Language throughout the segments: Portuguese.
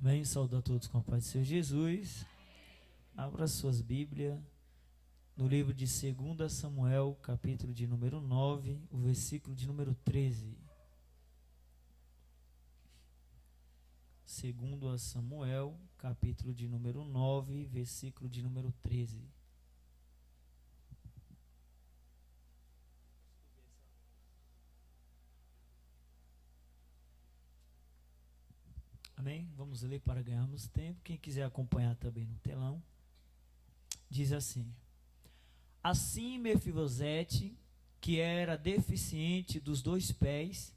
Amém? Saúdo a todos com a paz do Senhor Jesus. Abra suas Bíblias no livro de 2 Samuel, capítulo de número 9, o versículo de número 13. 2 Samuel, capítulo de número 9, versículo de número 13. Amém? Vamos ler para ganharmos tempo. Quem quiser acompanhar também no telão. Diz assim: Assim Mefibosete, que era deficiente dos 2 pés,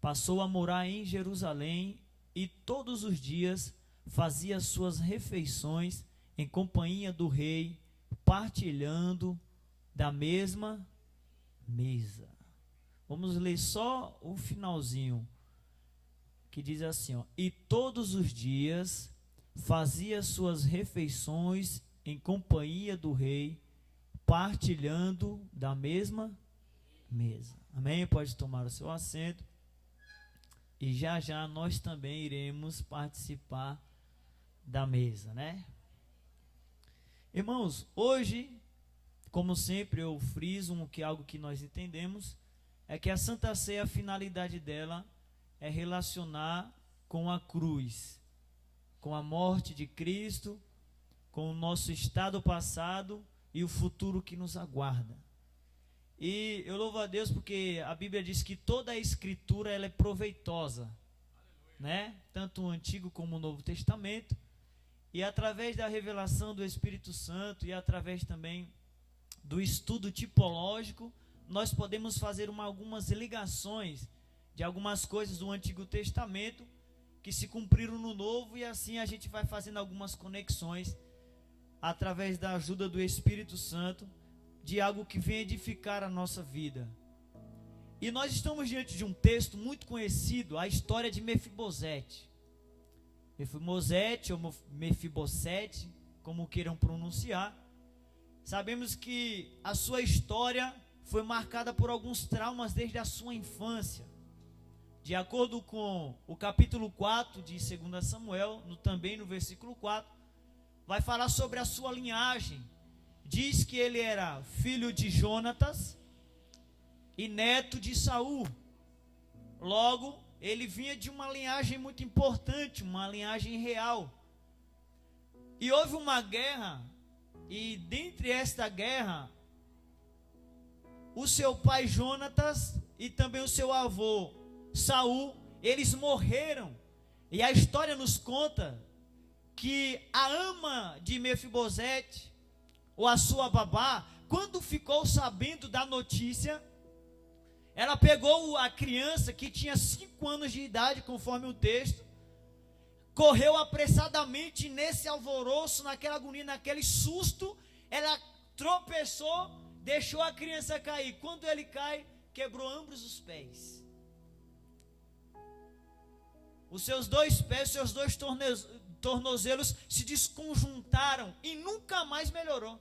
passou a morar em Jerusalém e todos os dias fazia suas refeições em companhia do rei, partilhando da mesma mesa. Vamos ler só o finalzinho, que diz assim, ó: E todos os dias fazia suas refeições em companhia do rei, partilhando da mesma mesa. Amém? Pode tomar o seu assento. E já já nós também iremos participar da mesa, né? Irmãos, hoje, como sempre, eu friso que algo que nós entendemos é que a Santa Ceia, a finalidade dela é relacionar com a cruz, com a morte de Cristo, com o nosso estado passado e o futuro que nos aguarda. E eu louvo a Deus porque a Bíblia diz que toda a Escritura ela é proveitosa, né? Tanto o Antigo como o Novo Testamento. E através da revelação do Espírito Santo e através também do estudo tipológico, nós podemos fazer algumas ligações de algumas coisas do Antigo Testamento que se cumpriram no Novo, e assim a gente vai fazendo algumas conexões através da ajuda do Espírito Santo de algo que vem edificar a nossa vida. E nós estamos diante de um texto muito conhecido, a história de Mefibosete. Mefibosete ou Mefibosete, como queiram pronunciar. Sabemos que a sua história foi marcada por alguns traumas desde a sua infância. De acordo com o capítulo 4 de 2 Samuel, também no versículo 4, vai falar sobre a sua linhagem. Diz que ele era filho de Jonatas e neto de Saul. Logo, ele vinha de uma linhagem muito importante, uma linhagem real. E houve uma guerra, e dentre esta guerra, o seu pai Jonatas e também o seu avô Saul, eles morreram. E a história nos conta que a ama de Mefibosete, ou a sua babá, quando ficou sabendo da notícia, ela pegou a criança que tinha 5 anos de idade, conforme o texto, correu apressadamente nesse alvoroço, naquela agonia, naquele susto, ela tropeçou, deixou a criança cair. Quando ele cai, quebrou ambos os pés. Os seus 2 pés, seus 2 tornozelos se desconjuntaram e nunca mais melhorou.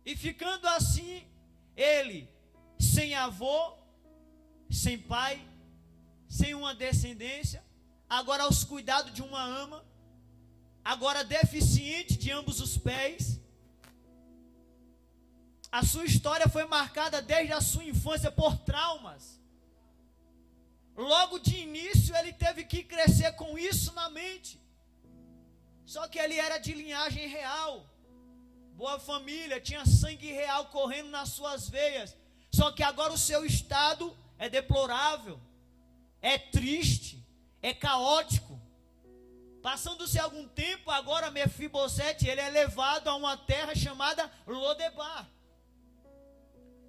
E ficando assim, ele sem avô, sem pai, sem uma descendência, agora aos cuidados de uma ama, agora deficiente de ambos os pés. A sua história foi marcada desde a sua infância por traumas. Logo de início ele teve que crescer com isso na mente. Só que ele era de linhagem real, boa família, tinha sangue real correndo nas suas veias. Só que agora o seu estado é deplorável, é triste, é caótico. Passando-se algum tempo, agora Mefibosete, ele é levado a uma terra chamada Lodebar.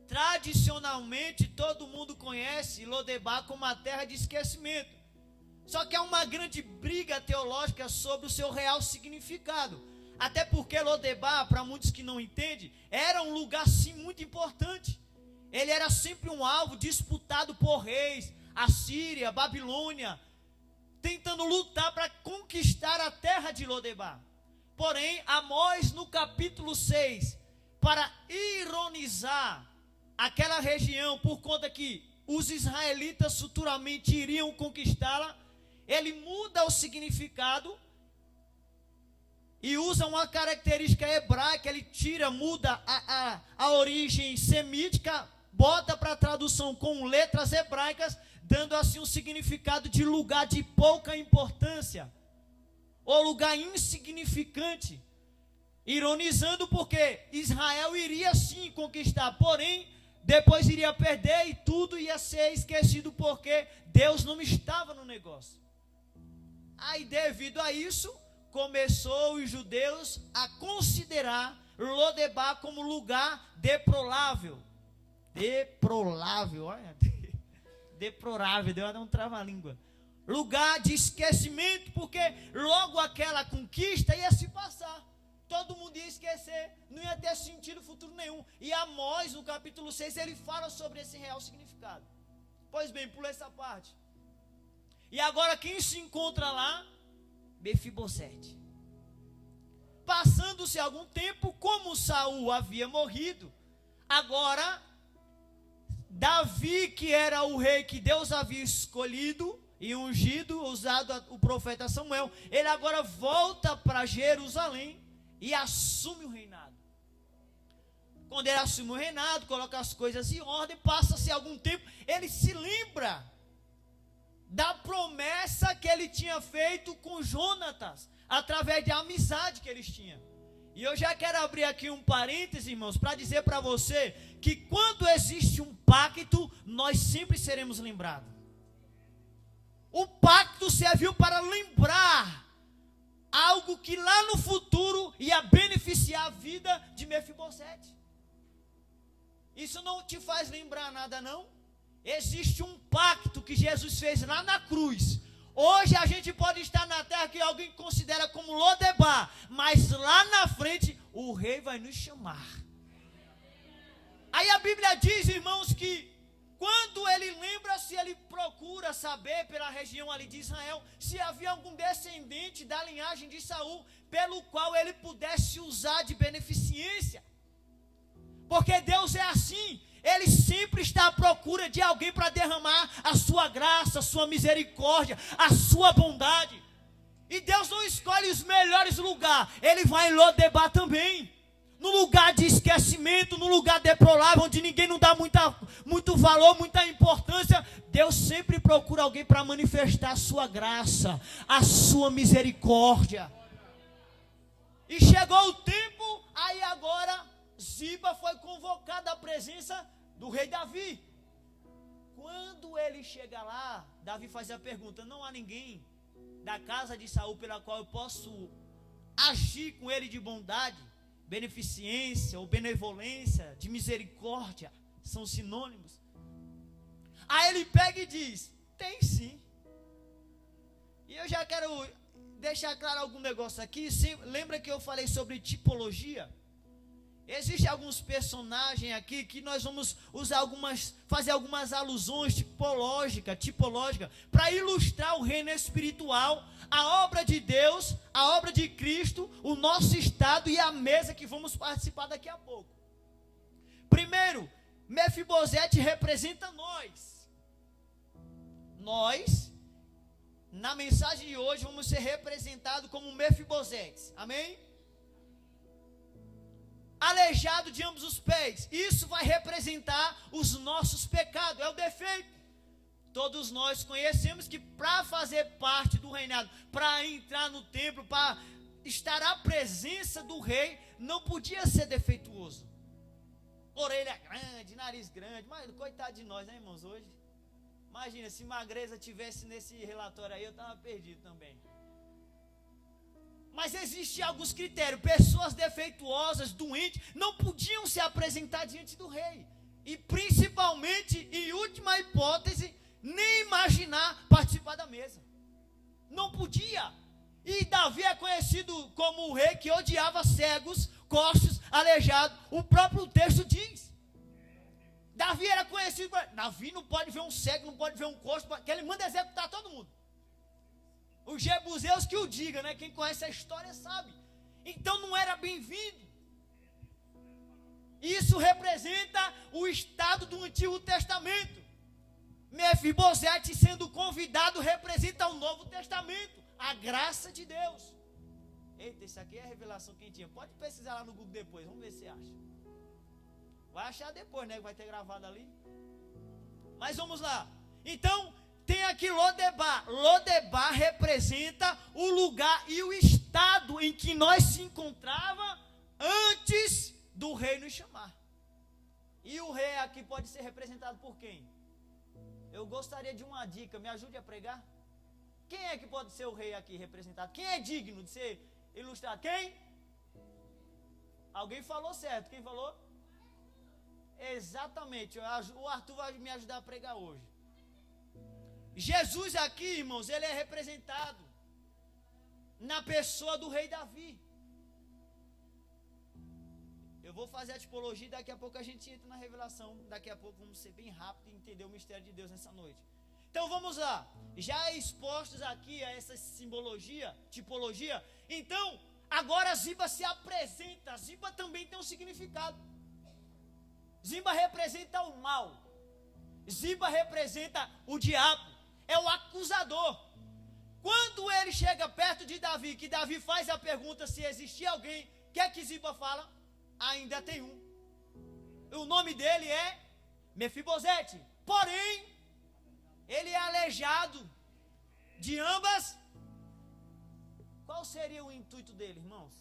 Tradicionalmente, todo mundo conhece Lodebar como a terra de esquecimento. Só que há uma grande briga teológica sobre o seu real significado. Até porque Lodebar, para muitos que não entendem, era um lugar sim muito importante. Ele era sempre um alvo disputado por reis, Assíria, Babilônia, tentando lutar para conquistar a terra de Lodebar. Porém, Amós, no capítulo 6, para ironizar aquela região, por conta que os israelitas futuramente iriam conquistá-la, ele muda o significado e usa uma característica hebraica, ele muda a origem semítica, bota para a tradução com letras hebraicas, dando assim um significado de lugar de pouca importância, ou lugar insignificante, ironizando porque Israel iria sim conquistar, porém, depois iria perder e tudo ia ser esquecido porque Deus não estava no negócio. Aí, devido a isso, começou os judeus a considerar Lodebar como lugar deplorável. Olha, deplorável, deu até um trava-língua. Lugar de esquecimento, porque logo aquela conquista ia se passar. Todo mundo ia esquecer, não ia ter sentido futuro nenhum. E Amós, no capítulo 6, ele fala sobre esse real significado. Pois bem, pula essa parte. E agora quem se encontra lá? Mefibosete. Passando-se algum tempo, como Saul havia morrido, agora Davi, que era o rei que Deus havia escolhido e ungido, usado o profeta Samuel, ele agora volta para Jerusalém e assume o reinado. Quando ele assume o reinado, coloca as coisas em ordem, passa-se algum tempo, ele se lembra da promessa que ele tinha feito com Jonatas, através da amizade que eles tinham. E eu já quero abrir aqui um parêntese, irmãos, para dizer para você que quando existe um pacto, nós sempre seremos lembrados. O pacto serviu para lembrar algo que lá no futuro ia beneficiar a vida de Mefibosete. Isso não te faz lembrar nada, não? Existe um pacto que Jesus fez lá na cruz. Hoje a gente pode estar na terra que alguém considera como Lodebar, mas lá na frente o rei vai nos chamar. Aí a Bíblia diz, irmãos, que quando ele lembra, se ele procura saber pela região ali de Israel, se havia algum descendente da linhagem de Saul, pelo qual ele pudesse usar de beneficência. Porque Deus é assim. Ele sempre está à procura de alguém para derramar a sua graça, a sua misericórdia, a sua bondade. E Deus não escolhe os melhores lugares. Ele vai em Lodebar também. No lugar de esquecimento, no lugar deplorável, onde ninguém não dá muito valor, muita importância. Deus sempre procura alguém para manifestar a sua graça, a sua misericórdia. E chegou o tempo, aí agora Ziba foi convocada à presença do rei Davi. Quando ele chega lá, Davi faz a pergunta: não há ninguém da casa de Saul pela qual eu posso agir com ele de bondade, beneficência ou benevolência, de misericórdia, são sinônimos. Aí ele pega e diz: tem sim. E eu já quero deixar claro algum negócio aqui. Lembra que eu falei sobre tipologia? Existem alguns personagens aqui que nós vamos usar fazer algumas alusões tipológicas, para ilustrar o reino espiritual, a obra de Deus, a obra de Cristo, o nosso estado e a mesa que vamos participar daqui a pouco. Primeiro, Mefibosete representa nós. Nós, na mensagem de hoje, vamos ser representados como Mefibosete. Amém? Aleijado de ambos os pés. Isso vai representar os nossos pecados, é o defeito. Todos nós conhecemos que para fazer parte do reinado, para entrar no templo, para estar à presença do rei, não podia ser defeituoso. Orelha grande, nariz grande, mas coitado de nós, né, irmãos, hoje. Imagina, se magreza tivesse nesse relatório aí, eu estava perdido também. Mas existem alguns critérios. Pessoas defeituosas, doentes, não podiam se apresentar diante do rei. E principalmente, em última hipótese, nem imaginar participar da mesa. Não podia. E Davi é conhecido como o rei que odiava cegos, coxos, aleijados. O próprio texto diz. Davi era conhecido por... Davi não pode ver um cego, não pode ver um coxo, que ele manda executar todo mundo. Os jebuseus que o digam, né? Quem conhece a história sabe. Então não era bem-vindo. Isso representa o estado do Antigo Testamento. Mefibosete sendo convidado representa o Novo Testamento, a graça de Deus. Eita, isso aqui é a revelação quentinha. Pode pesquisar lá no Google depois, vamos ver se acha. Vai achar depois, né, que vai ter gravado ali. Mas vamos lá. Então, tem aqui Lodebar. Lodebar representa o lugar e o estado em que nós se encontrava antes do rei nos chamar. E o rei aqui pode ser representado por quem? Eu gostaria de uma dica, me ajude a pregar. Quem é que pode ser o rei aqui representado? Quem é digno de ser ilustrado? Quem? Alguém falou certo, quem falou? Exatamente, o Arthur vai me ajudar a pregar hoje. Jesus aqui, irmãos, ele é representado na pessoa do rei Davi. Eu vou fazer a tipologia e daqui a pouco a gente entra na revelação. Daqui a pouco vamos ser bem rápido e entender o mistério de Deus nessa noite. Então vamos lá. Já expostos aqui a essa simbologia, tipologia. Então, agora Ziba se apresenta. Ziba também tem um significado. Ziba representa o mal. Ziba representa o diabo. É o acusador. Quando ele chega perto de Davi, que Davi faz a pergunta se existia alguém, o que é que Ziba fala? Ainda tem um. O nome dele é Mefibosete. Porém, ele é aleijado de ambas. Qual seria o intuito dele, irmãos?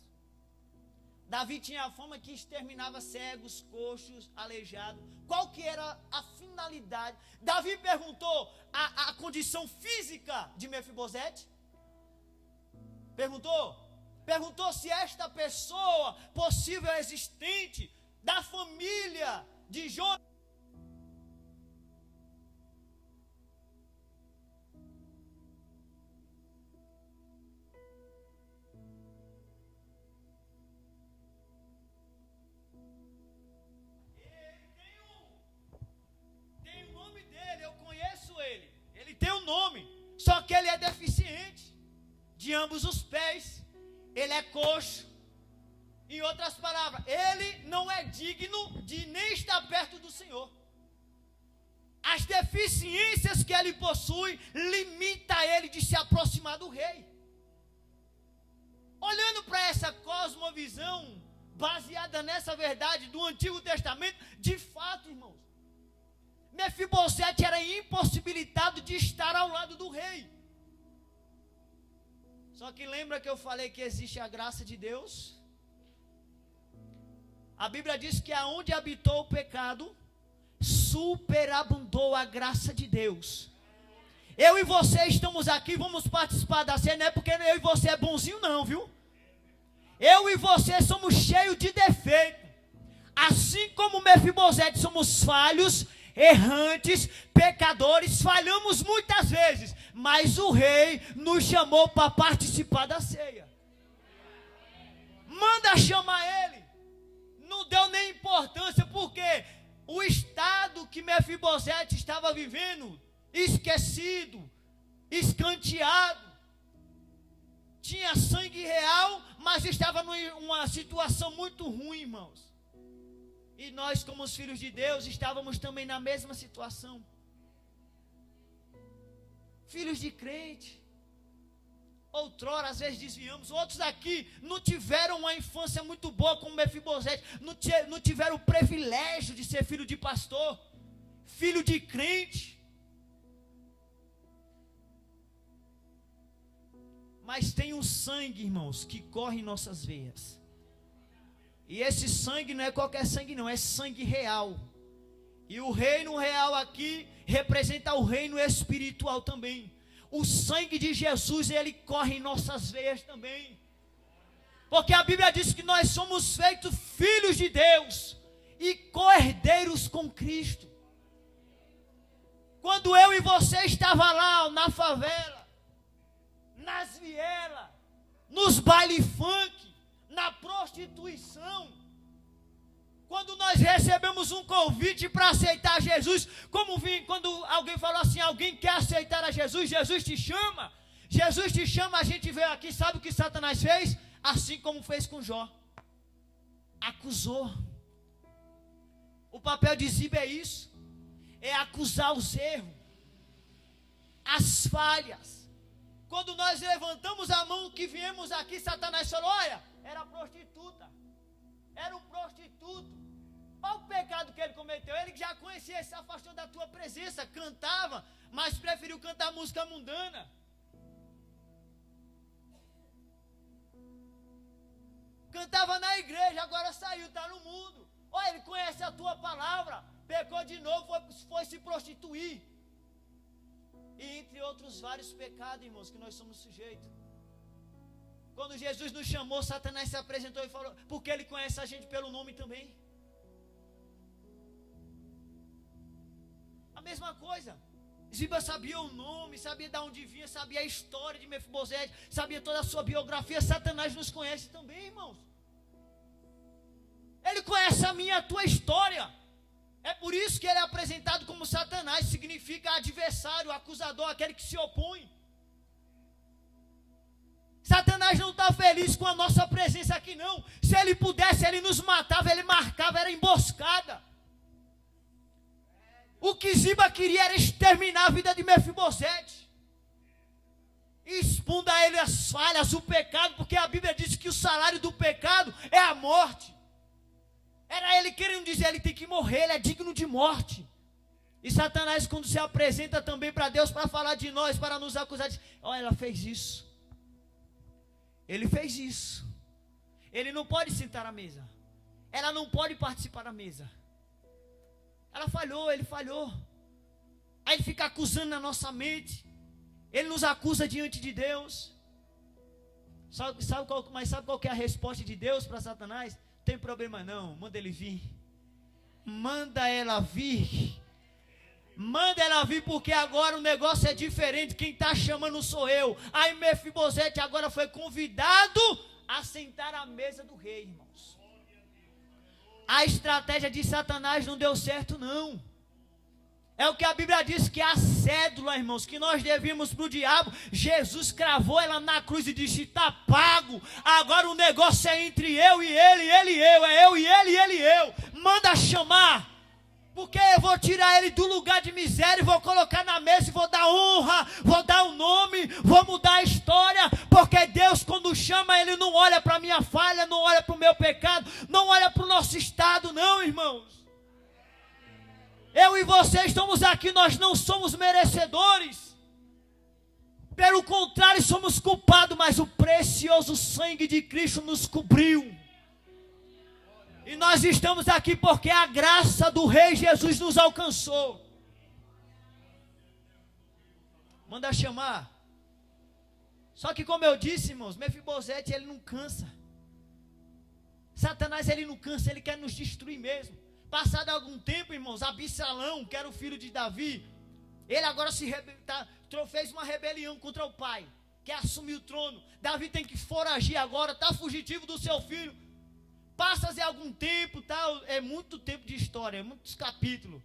Davi tinha a fama que exterminava cegos, coxos, aleijados. Qual que era a finalidade? Davi perguntou a condição física de Mefibosete? Perguntou? Perguntou se esta pessoa possível existente da família de Jonas. Tem o nome dele, eu conheço ele. Ele tem o nome, só que ele é deficiente de ambos os pés. Ele é coxo. Em outras palavras, ele não é digno de nem estar perto do Senhor. As deficiências que ele possui limita ele de se aproximar do rei. Olhando para essa cosmovisão baseada nessa verdade do Antigo Testamento, de fato, irmãos, Mefibosete era impossibilitado de estar ao lado do rei. Só que lembra que eu falei que existe a graça de Deus? A Bíblia diz que aonde habitou o pecado, superabundou a graça de Deus. Eu e você estamos aqui, vamos participar da ceia, não é porque eu e você é bonzinho não, viu? Eu e você somos cheios de defeito. Assim como Mefibosete somos falhos, errantes, pecadores, falhamos muitas vezes, mas o rei nos chamou para participar da ceia. Manda chamar ele. Não deu nem importância, porque o estado que Mefibosete estava vivendo, esquecido, escanteado, tinha sangue real, mas estava numa situação muito ruim, irmãos. E nós, como os filhos de Deus, estávamos também na mesma situação. Filhos de crente. Outrora, às vezes desviamos. Outros aqui não tiveram uma infância muito boa como Mefibosete. Não tiveram o privilégio de ser filho de pastor. Filho de crente. Mas tem um sangue, irmãos, que corre em nossas veias. E esse sangue não é qualquer sangue não, é sangue real. E o reino real aqui representa o reino espiritual também. O sangue de Jesus, ele corre em nossas veias também. Porque a Bíblia diz que nós somos feitos filhos de Deus e co-herdeiros com Cristo. Quando eu e você estava lá na favela, nas vielas, nos baile funk, na prostituição, quando nós recebemos um convite para aceitar Jesus, quando alguém falou assim, alguém quer aceitar a Jesus, Jesus te chama, a gente veio aqui, sabe o que Satanás fez? Assim como fez com Jó, acusou. O papel de Ziba é isso, é acusar os erros, as falhas. Quando nós levantamos a mão que viemos aqui, Satanás falou, olha, era prostituta, era um prostituto. Olha o pecado que ele cometeu. Ele já conhecia, se afastou da tua presença, cantava, mas preferiu cantar música mundana. Cantava na igreja, agora saiu, está no mundo. Olha, ele conhece a tua palavra, pecou de novo, foi se prostituir. E entre outros vários pecados, irmãos, que nós somos sujeitos. Quando Jesus nos chamou, Satanás se apresentou e falou, porque ele conhece a gente pelo nome também. A mesma coisa. Ziba sabia o nome, sabia de onde vinha, sabia a história de Mefibosete, sabia toda a sua biografia. Satanás nos conhece também, irmãos. Ele conhece a minha e a tua história. É por isso que ele é apresentado como Satanás, significa adversário, acusador, aquele que se opõe. Satanás não está feliz com a nossa presença aqui não. Se ele pudesse, ele nos matava, ele marcava, era emboscada. O que Ziba queria era exterminar a vida de Mefibosete. Expondo a ele as falhas, o pecado, porque a Bíblia diz que o salário do pecado é a morte. Era ele querendo dizer, ele tem que morrer, ele é digno de morte. E Satanás, quando se apresenta também para Deus, para falar de nós, para nos acusar, diz, olha, ela fez isso. Ele fez isso. Ele não pode sentar à mesa. Ela não pode participar da mesa. Ela falhou, ele falhou. Aí ele fica acusando na nossa mente. Ele nos acusa diante de Deus. Mas sabe qual que é a resposta de Deus para Satanás? Não tem problema não, manda ele vir. Manda ela vir. Manda ela vir, porque agora o negócio é diferente. Quem está chamando sou eu. Aí Mefibosete agora foi convidado a sentar à mesa do rei, irmãos. A estratégia de Satanás não deu certo não. É o que a Bíblia diz, que a cédula, irmãos, que nós devíamos para o diabo, Jesus cravou ela na cruz e disse, está pago. Agora o negócio é entre eu e ele e eu. É eu e ele e eu. Manda chamar. Porque eu vou tirar ele do lugar de miséria e vou colocar na mesa e vou dar honra, vou dar o nome, vou mudar a história. Porque Deus, quando chama, ele não olha para a minha falha, não olha para o meu pecado, não olha para o nosso estado, não, irmãos. Eu e você estamos aqui, nós não somos merecedores. Pelo contrário, somos culpados, mas o precioso sangue de Cristo nos cobriu. E nós estamos aqui porque a graça do Rei Jesus nos alcançou. Manda chamar. Só que como eu disse, irmãos, Mefibosete, ele não cansa. Satanás, ele não cansa, ele quer nos destruir mesmo. Passado algum tempo, irmãos, Absalão, que era o filho de Davi, ele agora fez uma rebelião contra o pai, quer assumir o trono. Davi tem que foragir agora, está fugitivo do seu filho. Passa-se algum tempo, é muito tempo de história, é muitos capítulos.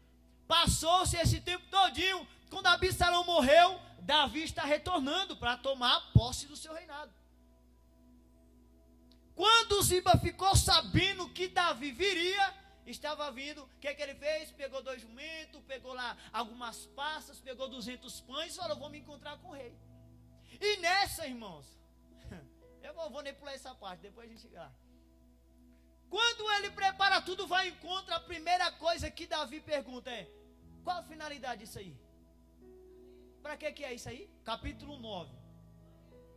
Passou-se esse tempo todinho, quando Absalão morreu, Davi está retornando para tomar posse do seu reinado. Quando Ziba ficou sabendo que Davi viria, estava vindo, o que ele fez? Pegou 2 jumentos, pegou lá algumas passas, pegou 200 pães e falou, vou me encontrar com o rei. E nessa, irmãos, eu vou nem pular essa parte, depois a gente chega lá. Quando ele prepara tudo, vai em encontro, a primeira coisa que Davi pergunta é, qual a finalidade disso aí? Para que é isso aí? Capítulo 9.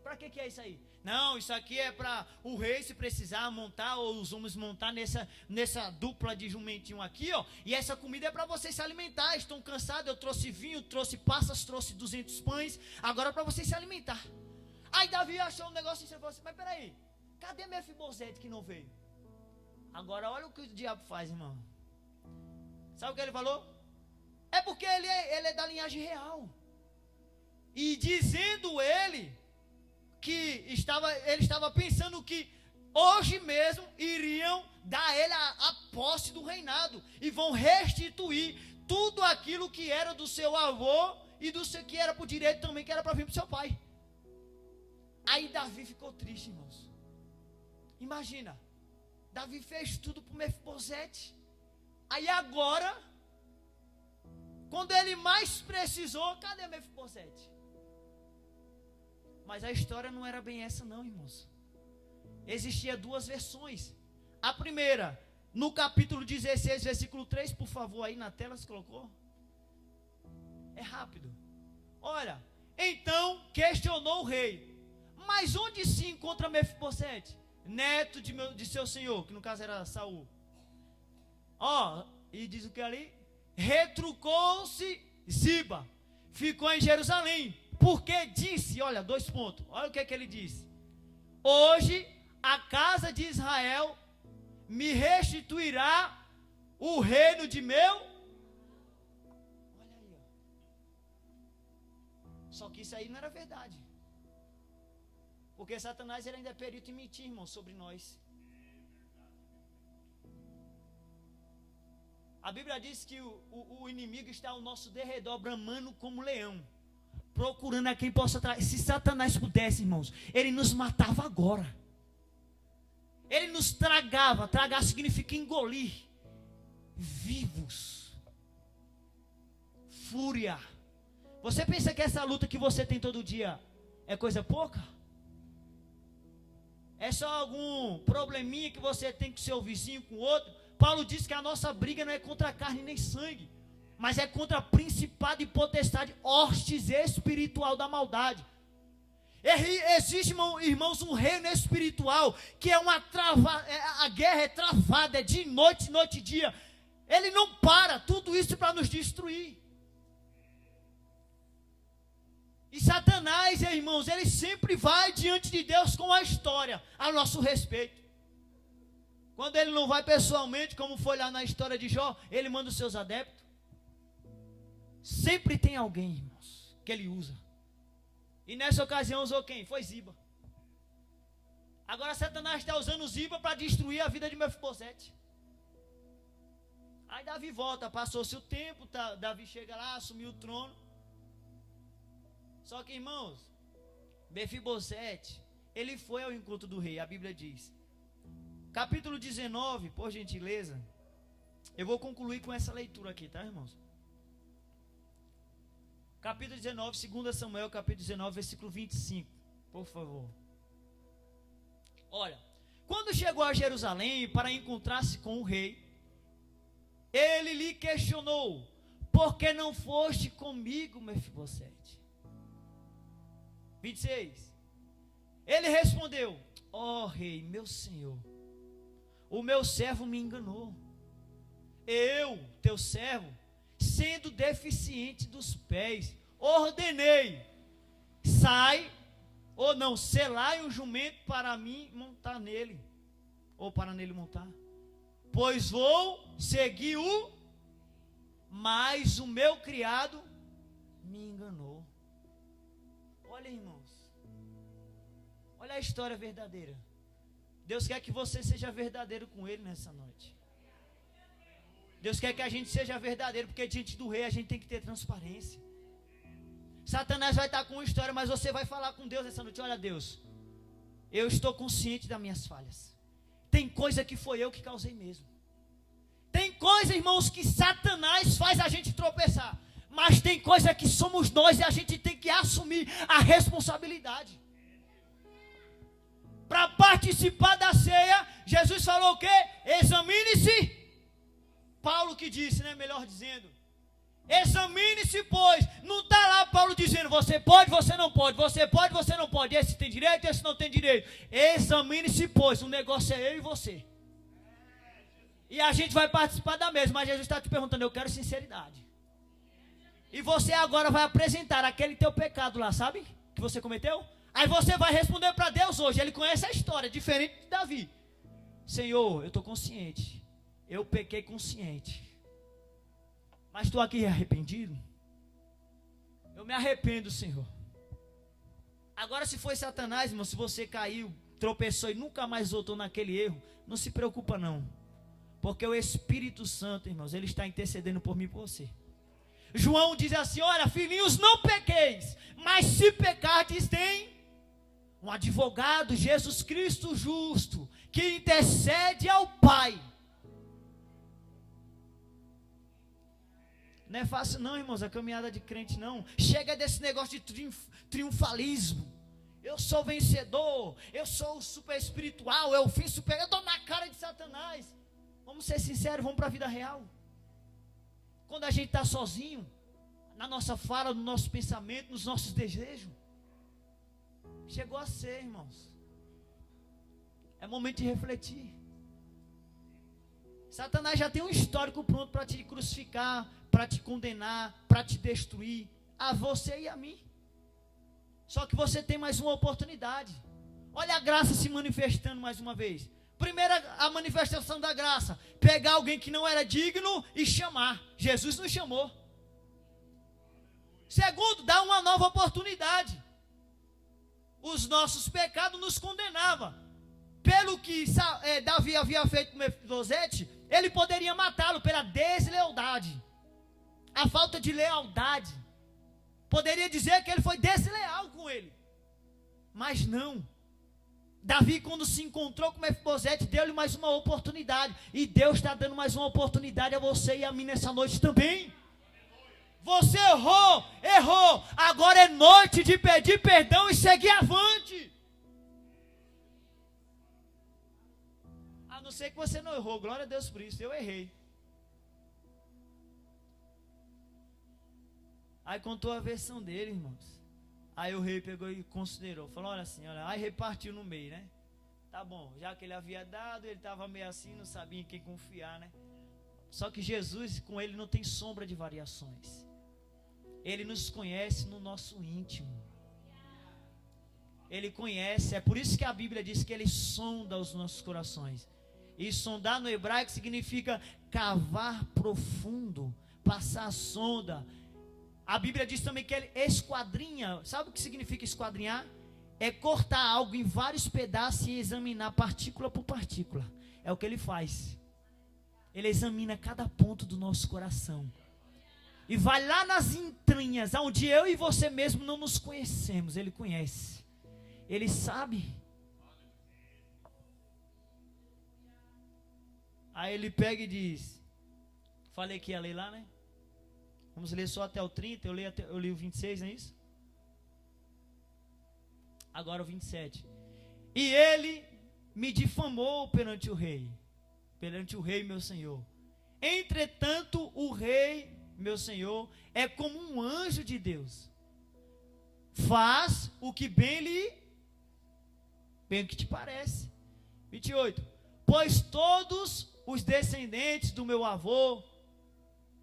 Para que é isso aí? Não, isso aqui é para o rei, se precisar montar, ou os homens montar nessa dupla de jumentinho aqui, ó. E essa comida é para vocês se alimentar. Estão cansados, eu trouxe vinho, trouxe passas, trouxe 200 pães. Agora é para vocês se alimentar. Aí Davi achou um negócio e falou assim, mas peraí, cadê Mefibosete que não veio? Agora olha o que o diabo faz, irmão. Sabe o que ele falou? É porque ele é da linhagem real. E dizendo ele que ele estava pensando que hoje mesmo iriam dar a ele a posse do reinado e vão restituir tudo aquilo que era do seu avô e do seu, que era por direito também, que era para vir para o seu pai. Aí Davi ficou triste, irmãos. Imagina, Davi fez tudo para Mefibosete. Aí agora, quando ele mais precisou, cadê Mefibosete? Mas a história não era bem essa não, irmãos. Existia duas versões. A primeira, no capítulo 16, versículo 3, por favor, aí na tela se colocou. É rápido. Olha, então questionou o rei: mas onde se encontra Mefibosete, neto de seu senhor, que no caso era Saul? E diz o que ali? Retrucou-se Ziba, ficou em Jerusalém, porque disse, olha, 2 pontos, olha o que ele disse: hoje a casa de Israel me restituirá o reino de meu. Olha aí, Só que isso aí não era verdade. Porque Satanás ele ainda é perito em mentir, irmão, sobre nós. A Bíblia diz que o inimigo está ao nosso derredor, bramando como leão, procurando a quem possa trair. Se Satanás pudesse, irmãos, ele nos matava agora. Ele nos tragava. Tragar significa engolir. Vivos. Fúria. Você pensa que essa luta que você tem todo dia é coisa pouca? É só algum probleminha que você tem com seu vizinho, com o outro? Paulo diz que a nossa briga não é contra a carne nem sangue, mas é contra principado e potestade, hostes espiritual da maldade. Existe, irmãos, um reino espiritual que é a guerra é travada, é de noite e dia. Ele não para, tudo isso para nos destruir. E Satanás, irmãos, ele sempre vai diante de Deus com a história a nosso respeito. Quando ele não vai pessoalmente, como foi lá na história de Jó, ele manda os seus adeptos. Sempre tem alguém, irmãos, que ele usa. E nessa ocasião usou quem? Foi Ziba. Agora Satanás está usando Ziba para destruir a vida de Mefibosete. Aí Davi volta, passou-se o tempo, Davi chega lá, assumiu o trono. Só que, irmãos, Mefibosete, ele foi ao encontro do rei, a Bíblia diz. Capítulo 19, por gentileza. Eu vou concluir com essa leitura aqui, tá, irmãos? Capítulo 19, 2 Samuel, capítulo 19, versículo 25, por favor. Olha, quando chegou a Jerusalém para encontrar-se com o rei, ele lhe questionou: por que não foste comigo, Mefibosete? 26. Ele respondeu: ó rei, meu senhor, o meu servo me enganou. Eu, teu servo, sendo deficiente dos pés, ordenei: selai um jumento para mim montar nele, ou para nele montar, pois vou seguir mas o meu criado me enganou. Olha, irmãos, olha a história verdadeira. Deus quer que você seja verdadeiro com Ele nessa noite. Deus quer que a gente seja verdadeiro, porque diante do rei a gente tem que ter transparência. Satanás vai estar com uma história, mas você vai falar com Deus nessa noite: olha, Deus, eu estou consciente das minhas falhas. Tem coisa que foi eu que causei mesmo. Tem coisa, irmãos, que Satanás faz a gente tropeçar. Mas tem coisa que somos nós e a gente tem que assumir a responsabilidade. Para participar da ceia, Jesus falou o quê? Examine-se. Paulo que disse, né? Melhor dizendo, examine-se, pois. Não está lá Paulo dizendo: você pode, você não pode, você pode, você não pode, esse tem direito, esse não tem direito. Examine-se, pois. O negócio é eu e você. E a gente vai participar da mesa, mas Jesus está te perguntando: eu quero sinceridade. E você agora vai apresentar aquele teu pecado lá, sabe? Que você cometeu. Aí você vai responder para Deus hoje. Ele conhece a história, diferente de Davi. Senhor, eu estou consciente. Eu pequei consciente. Mas estou aqui arrependido. Eu me arrependo, Senhor. Agora, se foi Satanás, irmão, se você caiu, tropeçou e nunca mais voltou naquele erro, não se preocupa não. Porque o Espírito Santo, irmãos, ele está intercedendo por mim e por você. João diz assim: olha, filhinhos, não pequeis, mas se pecardes, tem um advogado, Jesus Cristo justo, que intercede ao Pai. Não é fácil não, irmãos, a caminhada de crente não. Chega desse negócio de triunfalismo. Eu sou vencedor, eu sou super espiritual, eu fim super, eu dou na cara de Satanás. Vamos ser sinceros, vamos para a vida real. Quando a gente está sozinho, na nossa fala, no nosso pensamento, nos nossos desejos, chegou a ser, irmãos. É momento de refletir. Satanás já tem um histórico pronto para te crucificar, para te condenar, para te destruir, a você e a mim. Só que você tem mais uma oportunidade. Olha a graça se manifestando mais uma vez. Primeira, a manifestação da graça: pegar alguém que não era digno e chamar. Jesus nos chamou. Segundo, dar uma nova oportunidade. Os nossos pecados nos condenavam. Pelo que Davi havia feito com Mefibosete, ele poderia matá-lo pela deslealdade. A falta de lealdade. Poderia dizer que ele foi desleal com ele. Mas não. Davi, quando se encontrou com Mefibosete, deu-lhe mais uma oportunidade. E Deus está dando mais uma oportunidade a você e a mim nessa noite também. Você errou. Agora é noite de pedir perdão e seguir avante. A não ser que você não errou, glória a Deus por isso, eu errei. Aí contou a versão dele, irmãos. Aí o rei pegou e considerou, falou, olha assim, aí repartiu no meio, né? Tá bom, já que ele havia dado, ele estava meio assim, não sabia em quem confiar, né? Só que Jesus, com ele não tem sombra de variações. Ele nos conhece no nosso íntimo. Ele conhece, é por isso que a Bíblia diz que ele sonda os nossos corações. E sondar no hebraico significa cavar profundo, passar a sonda. A Bíblia diz também que ele esquadrinha. Sabe o que significa esquadrinhar? É cortar algo em vários pedaços e examinar partícula por partícula. É o que ele faz. Ele examina cada ponto do nosso coração. E vai lá nas entranhas, onde eu e você mesmo não nos conhecemos. Ele conhece. Ele sabe. Aí ele pega e diz, falei que ia ler lá, né? Vamos ler só até o 30, eu li o 26, não é isso? Agora o 27. E ele me difamou perante o rei, meu senhor. Entretanto, o rei, meu senhor, é como um anjo de Deus. Faz o que bem o que te parece. 28. Pois todos os descendentes do meu avô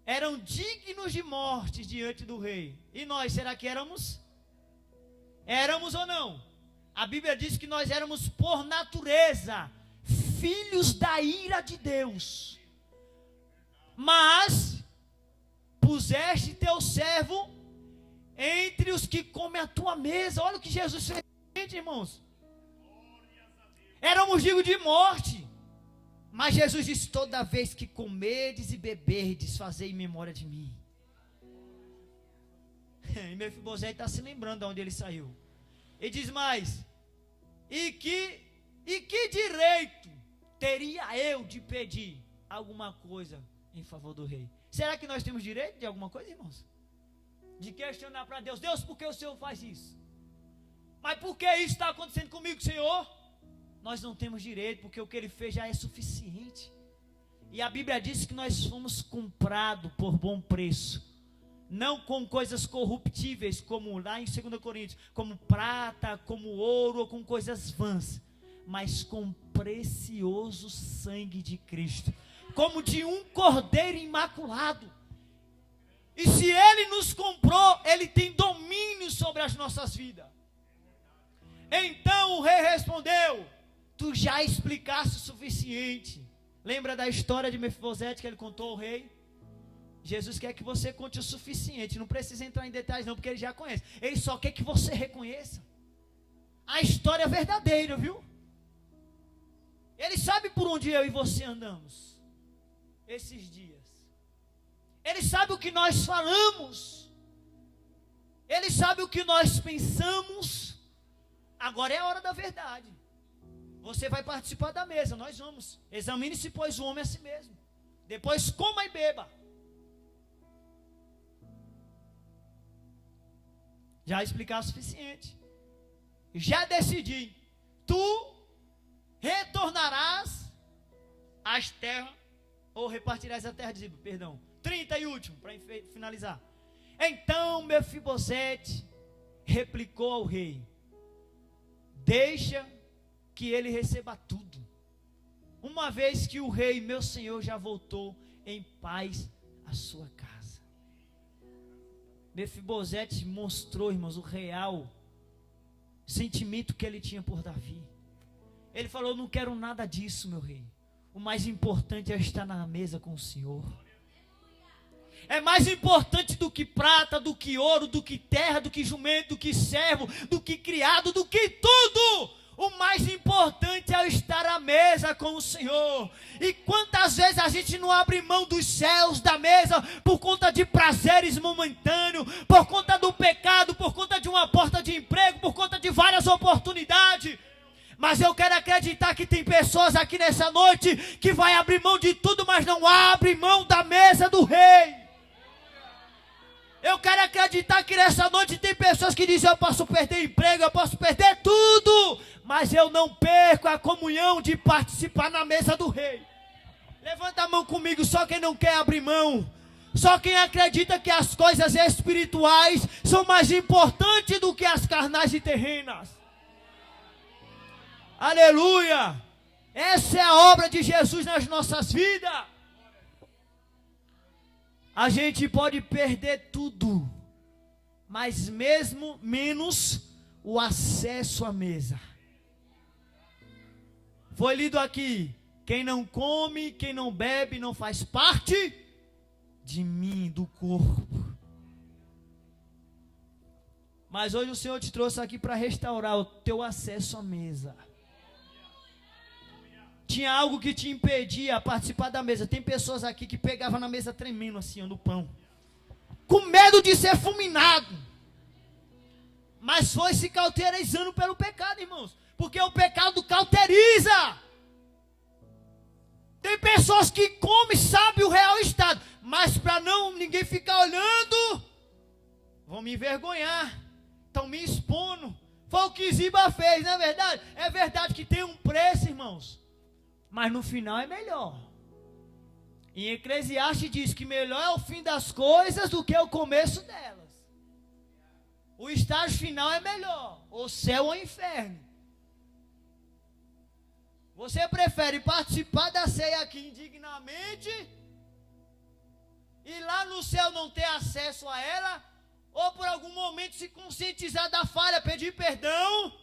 eram dignos de morte diante do rei. E nós, será que éramos? Éramos ou não? A Bíblia diz que nós éramos por natureza filhos da ira de Deus. Mas puseste teu servo entre os que comem a tua mesa. Olha o que Jesus fez, irmãos. Éramos dignos de morte. Mas Jesus disse, toda vez que comerdes e beberdes, fazei em memória de mim. E Mefibosete está se lembrando de onde ele saiu. E diz mais, e que direito teria eu de pedir alguma coisa em favor do rei? Será que nós temos direito de alguma coisa, irmãos? De questionar para Deus, Deus, por que o Senhor faz isso? Mas por que isso está acontecendo comigo, Senhor? Nós não temos direito, porque o que ele fez já é suficiente. E a Bíblia diz que nós fomos comprados por bom preço. Não com coisas corruptíveis, como lá em 2 Coríntios, como prata, como ouro, ou com coisas vãs, mas com precioso sangue de Cristo, como de um cordeiro imaculado. E se ele nos comprou, ele tem domínio sobre as nossas vidas. Então o rei respondeu, tu já explicaste o suficiente. Lembra da história de Mefibosete que ele contou ao rei? Jesus quer que você conte o suficiente. Não precisa entrar em detalhes não, porque ele já conhece. Ele só quer que você reconheça a história verdadeira, viu? Ele sabe por onde eu e você andamos esses dias. Ele sabe o que nós falamos. Ele sabe o que nós pensamos. Agora é a hora da verdade. Você vai participar da mesa, nós vamos. Examine-se, pois, o homem a si mesmo. Depois coma e beba. Já explicar o suficiente. já decidi, tu retornarás às terras, ou repartirás a terra de Ziba, perdão. 30 e último, para finalizar. Então Mefibosete replicou ao rei: deixa que ele receba tudo, uma vez que o rei, meu senhor, já voltou em paz à sua casa. Mefibosete mostrou, irmãos, o real sentimento que ele tinha por Davi. Ele falou: não quero nada disso, meu rei. O mais importante é estar na mesa com o Senhor. É mais importante do que prata, do que ouro, do que terra, do que jumento, do que servo, do que criado, do que tudo. O mais importante é estar à mesa com o Senhor. E quantas vezes a gente não abre mão dos céus, da mesa, por conta de prazeres momentâneos, por conta do pecado, por conta de uma porta de emprego, por conta de várias oportunidades. Mas eu quero acreditar que tem pessoas aqui nessa noite que vai abrir mão de tudo, mas não abre mão da mesa do rei. Eu quero acreditar que nessa noite tem pessoas que dizem: eu posso perder emprego, eu posso perder tudo, mas eu não perco a comunhão de participar na mesa do rei. Levanta a mão comigo, só quem não quer abrir mão. Só quem acredita que as coisas espirituais são mais importantes do que as carnais e terrenas. Aleluia! Essa é a obra de Jesus nas nossas vidas. A gente pode perder tudo, mas mesmo menos o acesso à mesa. Foi lido aqui: quem não come, quem não bebe, não faz parte de mim, do corpo. Mas hoje o Senhor te trouxe aqui para restaurar o teu acesso à mesa. Tinha algo que te impedia a participar da mesa. Tem pessoas aqui que pegavam na mesa tremendo assim, no pão, com medo de ser fulminado. Mas foi se cauterizando pelo pecado, irmãos. Porque o pecado cauteriza. Tem pessoas que comem, sabem o real estado, mas para não ninguém ficar olhando, vão me envergonhar, estão me expondo. Foi o que Ziba fez, não é verdade? É verdade que tem um preço, irmãos, mas no final é melhor. Em Eclesiastes diz que melhor é o fim das coisas do que o começo delas. O estágio final é melhor, o céu ou o inferno. Você prefere participar da ceia aqui indignamente e lá no céu não ter acesso a ela, ou por algum momento se conscientizar da falha, pedir perdão,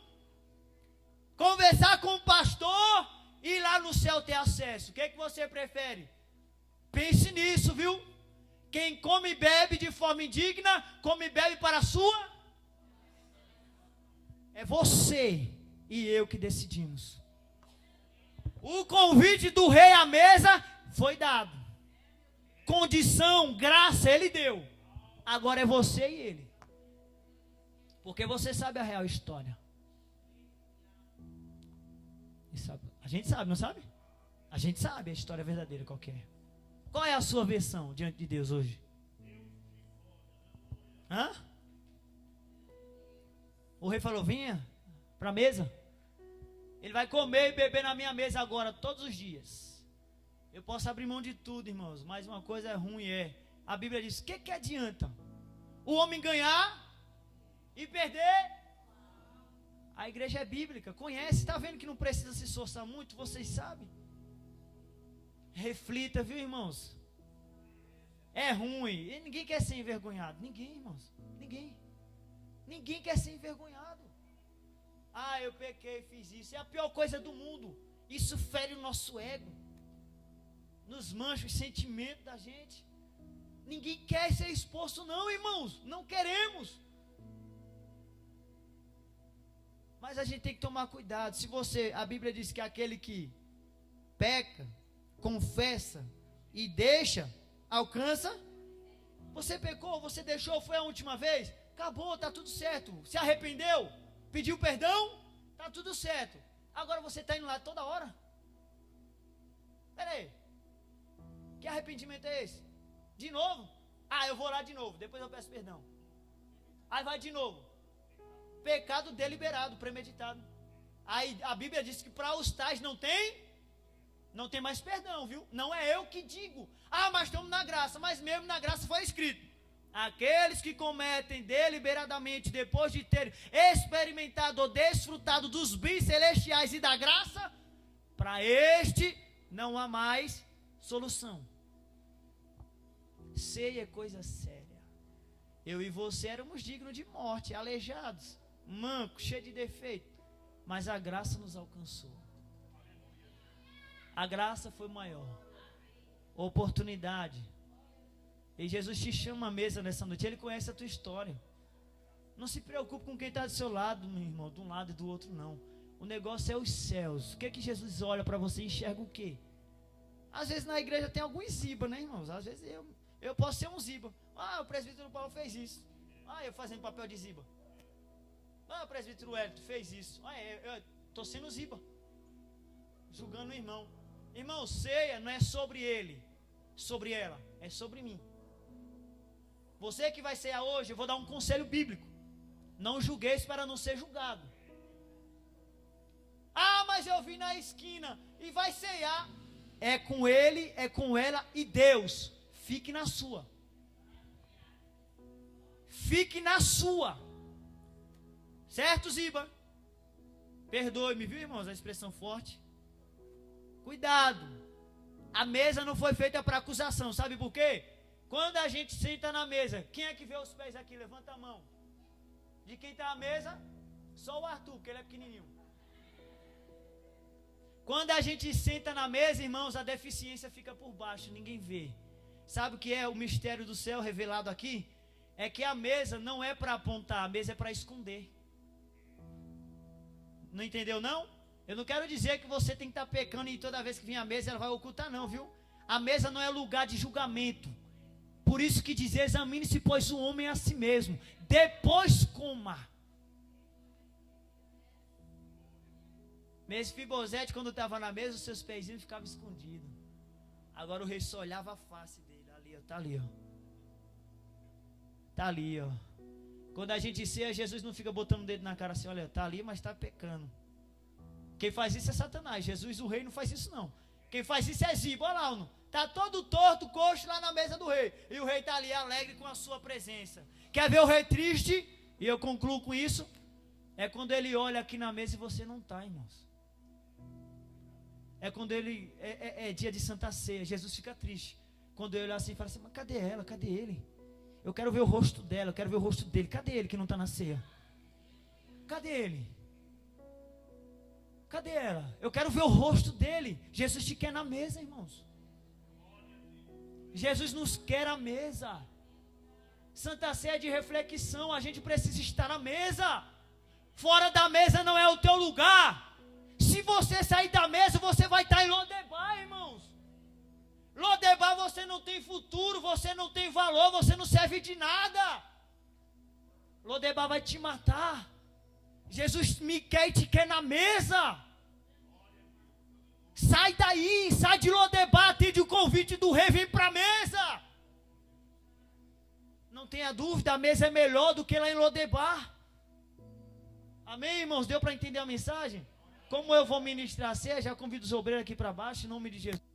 conversar com o pastor e lá no céu ter acesso? O que você prefere? Pense nisso, viu? Quem come e bebe de forma indigna, come e bebe para a sua. É você e eu que decidimos. O convite do rei à mesa foi dado. Condição, graça, ele deu. Agora é você e ele. Porque você sabe a real história. A gente sabe, não sabe? A gente sabe a história verdadeira qual que é. Qual é a sua versão diante de Deus hoje? Hã? O rei falou: venha para a mesa. Ele vai comer e beber na minha mesa agora, todos os dias. Eu posso abrir mão de tudo, irmãos, mas uma coisa ruim é, a Bíblia diz: o que adianta o homem ganhar e perder? A igreja é bíblica, conhece, está vendo que não precisa se esforçar muito, vocês sabem. Reflita, viu, irmãos? É ruim, e ninguém quer ser envergonhado. Ninguém, irmãos, ninguém quer ser envergonhado. Ah, eu pequei, fiz isso. É a pior coisa do mundo. Isso fere o nosso ego, nos mancha os sentimentos da gente. Ninguém quer ser exposto, não, irmãos. Não queremos. Mas a gente tem que tomar cuidado. Se você, a Bíblia diz que aquele que peca, confessa e deixa, alcança. Você pecou, você deixou, foi a última vez, acabou, está tudo certo. Se arrependeu, pediu perdão, está tudo certo. Agora você está indo lá toda hora? Espera aí, que arrependimento é esse? De novo? Ah, eu vou lá de novo, depois eu peço perdão. Aí vai de novo. pecado deliberado, premeditado. Aí a Bíblia diz que para os tais não tem mais perdão, viu? Não é eu que digo. Mas estamos na graça. Mas mesmo na graça foi escrito: aqueles que cometem deliberadamente, depois de terem experimentado ou desfrutado dos bens celestiais e da graça, para este não há mais solução. Ceia é coisa séria. Eu e você éramos dignos de morte, aleijados, mancos, cheios de defeito. Mas a graça nos alcançou. A graça foi maior. Oportunidade. E Jesus te chama à mesa nessa noite. Ele conhece a tua história. Não se preocupe com quem está do seu lado, meu irmão, de um lado e do outro não. O negócio é os céus. O que é que Jesus olha para você e enxerga o quê? Às vezes na igreja tem alguns ziba, né, irmãos? Às vezes eu posso ser um ziba. O presbítero Paulo fez isso. Eu fazendo papel de ziba. O presbítero Hélio fez isso. Eu estou sendo ziba, julgando o irmão. Irmão, ceia não é sobre ele, sobre ela, é sobre mim. Você que vai cear hoje, eu vou dar um conselho bíblico: não julgueis para não ser julgado. Mas eu vi na esquina e vai ceiar. É com ele, é com ela e Deus. Fique na sua. Fique na sua. Certo, Ziba? Perdoe-me, viu, irmãos? A expressão forte. Cuidado. A mesa não foi feita para acusação. Sabe por quê? Quando a gente senta na mesa, quem é que vê os pés aqui? Levanta a mão. De quem está à mesa? Só o Arthur, porque ele é pequenininho. Quando a gente senta na mesa, irmãos, a deficiência fica por baixo, ninguém vê. Sabe o que é o mistério do céu revelado aqui? É que a mesa não é para apontar, a mesa é para esconder. Não entendeu não? Eu não quero dizer que você tem que estar pecando e toda vez que vir a mesa ela vai ocultar não, viu? A mesa não é lugar de julgamento. Por isso que diz: examine-se, pois, o homem a si mesmo, depois coma. Mefibosete, quando estava na mesa, os seus pezinhos ficavam escondidos. Agora o rei só olhava a face dele. Ali, ó, tá ali, ó. Tá ali, ó. Quando a gente ceia, Jesus não fica botando o dedo na cara assim: olha, tá ali, mas está pecando. Quem faz isso é Satanás. Jesus, o rei, não faz isso não. Quem faz isso é Ziba. Olha lá, não. Tá todo torto, coxo lá na mesa do rei. E o rei está ali alegre com a sua presença. Quer ver o rei triste? E eu concluo com isso. É quando ele olha aqui na mesa e você não está, irmãos. É quando ele é dia de Santa Ceia. Jesus fica triste quando ele olha assim e fala assim: mas cadê ela? Cadê ele? Eu quero ver o rosto dela, eu quero ver o rosto dele. Cadê ele que não está na ceia? Cadê ele? Cadê ela? Eu quero ver o rosto dele. Jesus te quer na mesa, irmãos. Jesus nos quer à mesa. Santa Ceia é de reflexão. A gente precisa estar na mesa. Fora da mesa não é o teu lugar. Se você sair da mesa, você vai estar em Lodebar, irmãos. Lodebar, você não tem futuro, você não tem valor, você não serve de nada. Lodebar vai te matar. Jesus me quer e te quer na mesa. Sai daí, sai de Lodebar, atende o convite do rei, vem para a mesa. Não tenha dúvida, a mesa é melhor do que lá em Lodebar. Amém, irmãos? Deu para entender a mensagem? Como eu vou ministrar a ceia, já convido os obreiros aqui para baixo, em nome de Jesus.